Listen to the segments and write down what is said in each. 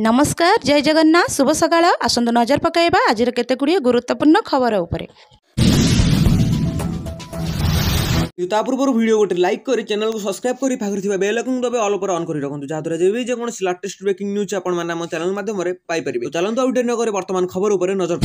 नमस्कार जय जगन्नाथ शुभ सकाळ आसंतु नजर पकाइबा आज केते गुड़िए गुरुत्वपूर्ण खबर उपरे। पूर्व वीडियो गोटे लाइक करी चैनल को सब्सक्राइब करी पाखरे थिबा बेल आइकन दबे ऑल पर ऑन करी रखंतु जहा द्वारा जेबे जे कोनोसी लेटेस्ट ब्रेकिंग न्यूज आपण माने हम चैनल माध्यम रे पाई परिबे। चलंतु आउट न करे वर्तमान खबर उपरे नजर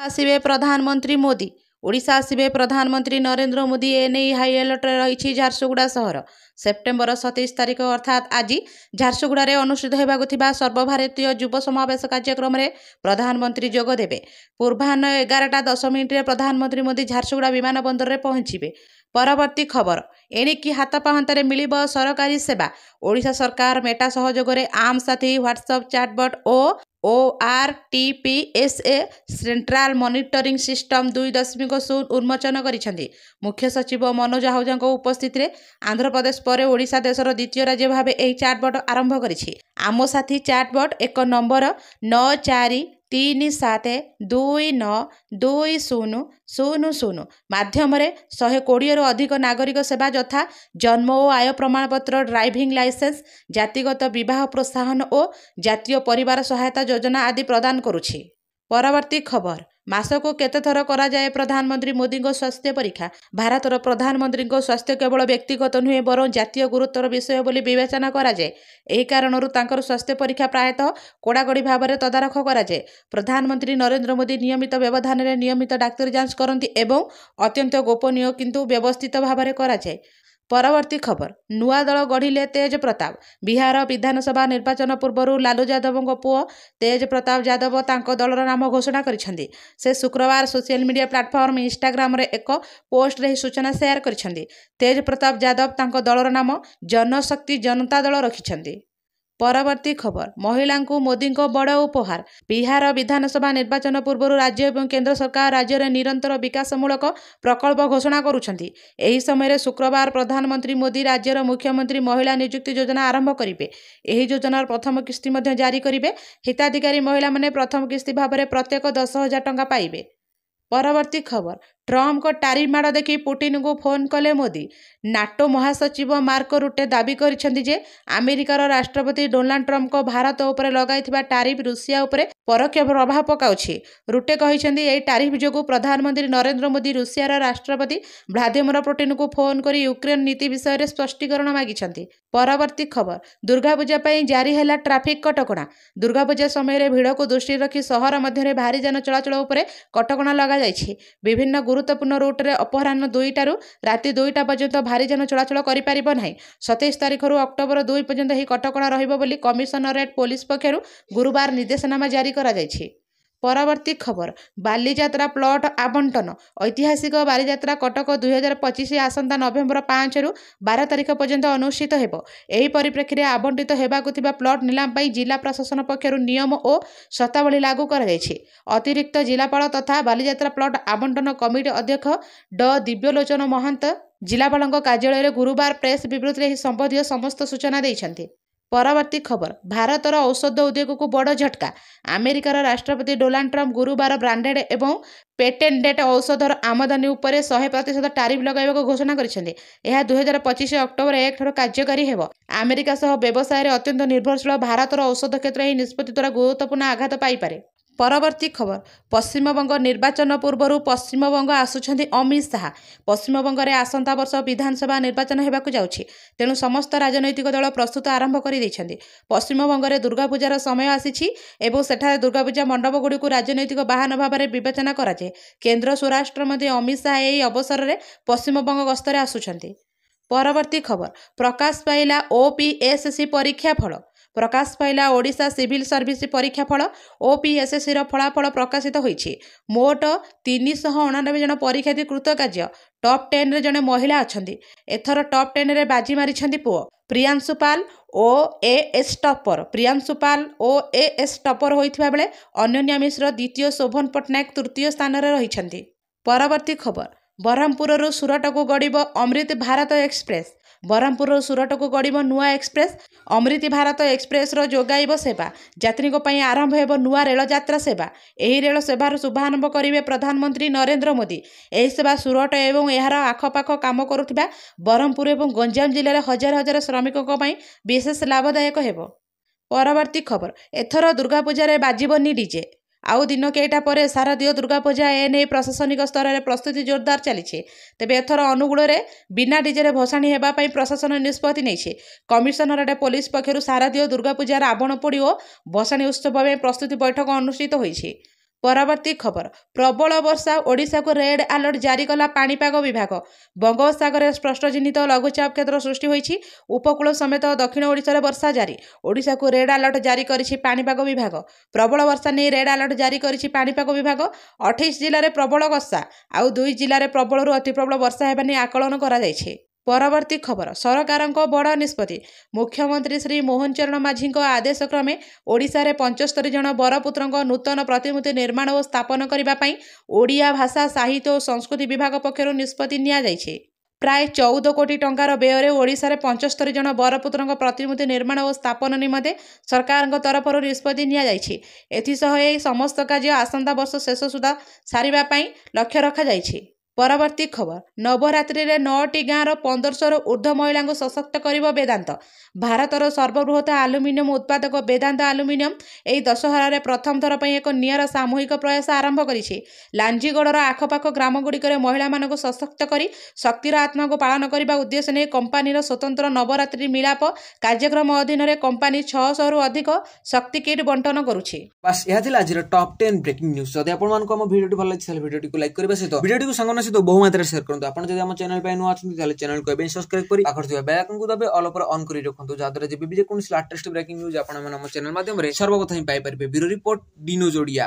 आसीबे प्रधानमंत्री मोदी। ओडिशा आसीबे प्रधानमंत्री नरेंद्र मोदी एने हाई अलर्ट रही झारसुगुड़ा सहर। सेप्टेम्बर 27 तारिख अर्थात आज झारसुगुड़ा रे अनुष्ठित होबाकु थिबा सर्वभारतीय युव समावेश कार्यक्रम रे प्रधानमंत्री जोग देबे। पूर्वाह्न 11:10 रे प्रधानमंत्री मोदी झारसुगुड़ा विमान बंदर रे पहुंचीबे। परवर्ती खबर एणिकी हाथ पाहांतारे मिलिब सरकारी सेवा। ओडिशा सरकार मेटा सहयोग रे आम साथी व्हाट्सएप चैटबॉट ओ ORTPSA सेंट्रल मॉनिटरिंग सिस्टम 2.0 उन्मोचन करिसेंती। मुख्य सचिव मनोज आहूजा उपस्थित रे आंध्र प्रदेश पर ओडिशा देशर द्वितीय राज्य भाव एही चैटबॉट आरंभ करिछि। आम साथी चैटबॉट एक नंबर 9437292000 माध्यम 120 रु अधिक नागरिक सेवा यथा जन्म और आय प्रमाणपत्र, ड्राइविंग लाइसेंस, जातिगत विवाह प्रोत्साहन और जातीय परिवार सहायता योजना आदि प्रदान करुछि। परवर्ती खबर मासको केते थर करा जाए प्रधानमंत्री मोदी को स्वास्थ्य परीक्षा। भारतर प्रधानमंत्री को स्वास्थ्य केवल व्यक्तिगत नुहे बर जातीय गुरुत्वर विषय बोली विवेचना करा जाए। एही कारणरू तांकर स्वास्थ्य परीक्षा प्रायतः कोड़ाकोड़ी भाव में तदारख करा जाए। प्रधानमंत्री नरेंद्र मोदी नियमित व्यवधान में नियमित डाक्तरी जांच करती एवं अत्यंत गोपनीय किंतु व्यवस्थित भाव में करा जाए। परवर्ती खबर नुआ दल गढ़िले तेज प्रताप। बिहार विधानसभा निर्वाचन पूर्व लालू यादव पुओ तेज प्रताप यादव तांको दलर नाम घोषणा करिसेंती। से शुक्रवार सोशल मीडिया प्लेटफॉर्म इंस्टाग्राम रे एक पोस्ट रे सूचना शेयर करिसेंती। तेज प्रताप यादव तांको दलर नाम जनशक्ति जनता दल रखिसेंती। परवर्ती खबर महिला को मोदी को बड़ उपहार। बिहार विधानसभा निर्वाचन पूर्व राज्य और केंद्र सरकार राज्य में निरंतर विकासमूलक प्रकल्प घोषणा करुछंती। एही समय शुक्रवार प्रधानमंत्री मोदी राज्यर मुख्यमंत्री महिला नियुक्ति योजना आरंभ करिवे। एही योजनार प्रथम किस्ती मध्य जारी करिवे। हिताधिकारी महिला माने प्रथम किस्ती भाव में प्रत्येक 10,000 टंका पाइबे। परवर्ती खबर ट्रम्प को टारिफ माड़ देखी पुटिन को फोन कले मोदी। नाटो महासचिव मार्को रुटे दाबी करिसेंती जे अमेरिकार राष्ट्रपति डोनाल्ड ट्रम्प को भारत उपर लगाइथिबा टारिफ रुषिया उपर परोक्ष प्रभाव पकाउछि। रुटे कहिसेंती एही टारिफ जोगु प्रधानमंत्री नरेंद्र मोदी रुषियार राष्ट्रपति व्लादिमीर पुटिन को फोन करी यूक्रेन नीति विषय रे स्पष्टीकरण मागिछंती। परवर्ती खबर दुर्गा पूजा पई जारी हैला ट्रैफिक कटकणा। दुर्गा पूजा समय भिड़ को दृष्टि रखी सहर मध्य भारी जान चलाचल उपर कटकणा लगा जाइछि। विभिन्न गुरुत्वपूर्ण रूट्रे अपराह्न 2टारू राति 2टा पर्यंत भारी जान चलाचल करिपारिब नाही। 27 तारिख अक्टोबर 2 पर्यंत ही कटकणा रहिब बोली कमिशनरेट पुलिस पक्षरु गुरुवार निर्देशनामा जारी करा जाइछि। परवर्ती खबर बालीजात्रा प्लॉट आवंटन। ऐतिहासिक बालीजात्रा कटक 2025 आसंता नवेम्बर 5 रु 12 तारिख पर्यंत अनुष्ठित हेबो। एही परिप्रेक्षी रे आवंटित हेबाकु थिबा प्लॉट निलाम पई जिला प्रशासन पक्षरु नियम और शर्तावली लागू करा जाइछि। अतिरिक्त जिलापाल तथा बालीजात्रा प्लॉट आवंटन कमिटी अध्यक्ष ड दिव्यलोचन महंत जिलापालଙ୍କ कार्यालय गुरुवार प्रेस विवृत्ति संबंधित समस्त सूचना दैछन्ति। परवर्ती खबर भारतर औषध उद्योग को बड़ झटका। अमेरिकार राष्ट्रपति डोनाल्ड ट्रम्प गुरुवार ब्रांडेड एवं पेटेंटेड औषधर आमदानी उपर 100% टारिफ लगाइबाक घोषणा करिसेंती। यह 2025 अक्टोबर 1 ठाରୁ कार्यकारी हेबो। अमेरिका सह व्यवसाय अत्यंत निर्भरशील भारतर औषध क्षेत्र एही निष्पत्ति द्वारा गुरुत्वपूर्ण आघात पाइपारे। परवर्ती खबर पश्चिमबंग निर्वाचन पूर्व पश्चिमबंग आसुछंती अमित शाह। पश्चिमबंग रे आसंता वर्ष विधानसभा निर्वाचन हेबाकु जाउछि। तेणु समस्त राजनैतिक दल प्रस्तुत आरंभ करि दैछन्ती। पश्चिमबंग रे दुर्गा पूजार समय आसीछि एवं सेठारे दुर्गा पूजा मंडप गुडी को राजनैतिक बाहन भाव में विवेचना करा जाए। केंद्र स्वराष्ट्र मंत्री अमित शाह एही अवसर रे पश्चिमबंग गस्तरे आसुछन्ती। परवर्ती खबर प्रकाश पाइला OPSC परीक्षा फल। प्रकाश पाइला ओडिशा सिविल सर्विस परीक्षा फल OPSC फलाफल प्रकाशित होइछि। मोट 399 जन परीक्षार्थी कृतकार्य। टॉप 10 रे जने महिला अछंती। एथर टॉप 10 रे बाजी मारिछंती पुओ प्रियांशु पाल OAS टॉपर। प्रियांशु पाल OAS टॉपर होइथिबा बेले अनन्या मिश्र द्वितीय, शोभन पटनायक तृतीय स्थान रे रहिछंती। परवर्ती खबर ब्रह्मपुर सुरट को गड़िब अमृत भारत एक्सप्रेस। ବ୍ରହ୍ମପୁରରୁ ସୁରଟକୁ ଗଡ଼ିବ ନୂଆ ଏକ୍ସପ୍ରେସ। ଅମୃତି ଭାରତ ଏକ୍ସପ୍ରେସର ଯୋଗାଇବ ସେବା। ଯାତ୍ରୀଙ୍କ ପାଇଁ ଆରମ୍ଭ ହେବ ନୂଆ ରେଳଯାତ୍ରା ସେବା। ଏହି ରେଳ ସେବାର ଶୁଭାରମ୍ଭ କରିବେ ପ୍ରଧାନମନ୍ତ୍ରୀ ନରେନ୍ଦ୍ର ମୋଦି। ଏହି ସେବା ସୁରଟ ଏବଂ ଏହାର ଆଖପାଖ କାମ କରୁଥିବା ବ୍ରହ୍ମପୁର ଏବଂ ଗଞ୍ଜାମ ଜିଲ୍ଲାରେ ହଜାର ହଜାର ଶ୍ରମିକଙ୍କ ପାଇଁ ବିଶେଷ ଲାଭଦାୟକ ହେବ। ପରବର୍ତ୍ତୀ ଖବର, ଏଥର ଦୁର୍ଗାପୂଜାରେ ବାଜିବନି ଡିଜେ। ଆଉ ଦିନ କେଇଟା ପରେ ଶାରଦୀୟ ଦୁର୍ଗାପୂଜା, ଏନେଇ ପ୍ରଶାସନିକ ସ୍ତରରେ ପ୍ରସ୍ତୁତି ଜୋରଦାର ଚାଲିଛି। ତେବେ ଏଥର ଅନୁଗୁଳରେ ବିନା ଡିଜେରେ ଭସାଣି ହେବା ପାଇଁ ପ୍ରଶାସନ ନିଷ୍ପତ୍ତି ନେଇଛି। କମିଶନରେଟ ପୋଲିସ ପକ୍ଷରୁ ଶାରଦୀୟ ଦୁର୍ଗାପୂଜା, ରାବଣ ପୋଡ଼ି ଓ ଭସାଣି ଉତ୍ସବ ପାଇଁ ପ୍ରସ୍ତୁତି ବୈଠକ ଅନୁଷ୍ଠିତ ହୋଇଛି। ପରବର୍ତ୍ତୀ ଖବର, ପ୍ରବଳ ବର୍ଷା, ଓଡ଼ିଶାକୁ ରେଡ୍ ଆଲର୍ଟ ଜାରି କଲା ପାଣିପାଗ ବିଭାଗ। ବଙ୍ଗୋପସାଗରରେ ସ୍ପଷ୍ଟ ଚିହ୍ନିତ ଲଘୁଚାପ କ୍ଷେତ୍ର ସୃଷ୍ଟି ହୋଇଛି। ଉପକୂଳ ସମେତ ଦକ୍ଷିଣ ଓଡ଼ିଶାରେ ବର୍ଷା ଜାରି। ଓଡ଼ିଶାକୁ ରେଡ୍ ଆଲର୍ଟ ଜାରି କରିଛି ପାଣିପାଗ ବିଭାଗ। ପ୍ରବଳ ବର୍ଷା ନେଇ ରେଡ୍ ଆଲର୍ଟ ଜାରି କରିଛି ପାଣିପାଗ ବିଭାଗ। 28 ଜିଲ୍ଲାରେ ପ୍ରବଳ ବର୍ଷା, ଆଉ 2 ଜିଲ୍ଲାରେ ପ୍ରବଳରୁ ଅତି ପ୍ରବଳ ବର୍ଷା ହେବା ନେଇ ଆକଳନ କରାଯାଇଛି। ପରବର୍ତ୍ତୀ ଖବର, ସରକାରଙ୍କ ବଡ଼ ନିଷ୍ପତ୍ତି। ମୁଖ୍ୟମନ୍ତ୍ରୀ ଶ୍ରୀ ମୋହନ ଚରଣ ମାଝୀଙ୍କ ଆଦେଶ କ୍ରମେ ଓଡ଼ିଶାରେ 75 ଜଣ ବରପୁତ୍ରଙ୍କ ନୂତନ ପ୍ରତିମୂର୍ତ୍ତି ନିର୍ମାଣ ଓ ସ୍ଥାପନ କରିବା ପାଇଁ ଓଡ଼ିଆ ଭାଷା, ସାହିତ୍ୟ ଓ ସଂସ୍କୃତି ବିଭାଗ ପକ୍ଷରୁ ନିଷ୍ପତ୍ତି ନିଆଯାଇଛି। ପ୍ରାୟ 14 କୋଟି ଟଙ୍କାର ବ୍ୟୟରେ ଓଡ଼ିଶାରେ 75 ଜଣ ବରପୁତ୍ରଙ୍କ ପ୍ରତିମୂର୍ତ୍ତି ନିର୍ମାଣ ଓ ସ୍ଥାପନ ନିମନ୍ତେ ସରକାରଙ୍କ ତରଫରୁ ନିଷ୍ପତ୍ତି ନିଆଯାଇଛି। ଏଥିସହ ଏହି ସମସ୍ତ କାର୍ଯ୍ୟ ଆସନ୍ତା ବର୍ଷ ଶେଷ ସୁଦ୍ଧା ସାରିବା ପାଇଁ ଲକ୍ଷ୍ୟ ରଖାଯାଇଛି। ପରବର୍ତ୍ତୀ ଖବର, ନବରାତ୍ରିରେ 9ଟି ଗାଁର 1500ରୁ ଉର୍ଦ୍ଧ୍ୱ ମହିଳାଙ୍କୁ ସଶକ୍ତ କରିବ ବେଦାନ୍ତ। ଭାରତର ସର୍ବବୃହତ ଆଲୁମିନିୟମ ଉତ୍ପାଦକ ବେଦାନ୍ତ ଆଲୁମିନିୟମ ଏହି ଦଶହରାରେ ପ୍ରଥମ ଥର ପାଇଁ ଏକ ନିଆରା ସାମୂହିକ ପ୍ରୟାସ ଆରମ୍ଭ କରିଛି। ଲାଞ୍ଜିଗଡ଼ର ଆଖପାଖ ଗ୍ରାମଗୁଡ଼ିକରେ ମହିଳାମାନଙ୍କୁ ସଶକ୍ତ କରି ଶକ୍ତିର ଆତ୍ମାକୁ ପାଳନ କରିବା ଉଦ୍ଦେଶ୍ୟ ନେଇ କମ୍ପାନୀର ସ୍ୱତନ୍ତ୍ର ନବରାତ୍ରି ମିଳାପ କାର୍ଯ୍ୟକ୍ରମ ଅଧୀନରେ କମ୍ପାନୀ 600ରୁ ଅଧିକ ଶକ୍ତି କିଟ୍ ବଣ୍ଟନ କରୁଛି। ବାସ୍ ଏହା ଥିଲା ଆଜିର ଟପ୍ 10 ବ୍ରେକିଂ ନ୍ୟୁଜ୍। ଯଦି ଆପଣମାନଙ୍କୁ ଆମ ଭିଡ଼ିଓଟି ଭଲ ଲାଗିଛି ତାହେଲେ ଭିଡ଼ିଓଟିକୁ ଲାଇକ୍ କରିବା ସହିତ ଭିଡ଼ିଓଟିକୁ ସାଙ୍ଗମାନଙ୍କ ସହିତ ବହୁ ମାତ୍ରାରେ ସେୟାର କରନ୍ତୁ। ଆପଣ ଯଦି ଆମ ଚ୍ୟାନେଲ ପାଇଁ ନୂଆ ଅଛନ୍ତି ତାହେଲେ ଚ୍ୟାନେଲକୁ ଏବେ ସବସ୍କ୍ରାଇବ କରି ପାଖରେ ଥିବା ବେଲ୍ ଆଇକନକୁ ଦବାଇ ଅଲ୍ ଉପରେ ଅନ୍ କରି ରଖନ୍ତୁ, ଯାହାଦ୍ୱାରା ଯେବେ ବି ଯେକୌଣସି ଲାଟେଷ୍ଟ ବ୍ରେକିଂ ନ୍ୟୁଜ୍ ଆପଣମାନେ ଆମ ଚ୍ୟାନେଲ ମାଧ୍ୟମରେ ସର୍ବପ୍ରଥମେ ପାଇପାରିବେ। Bureau report, D news Odia.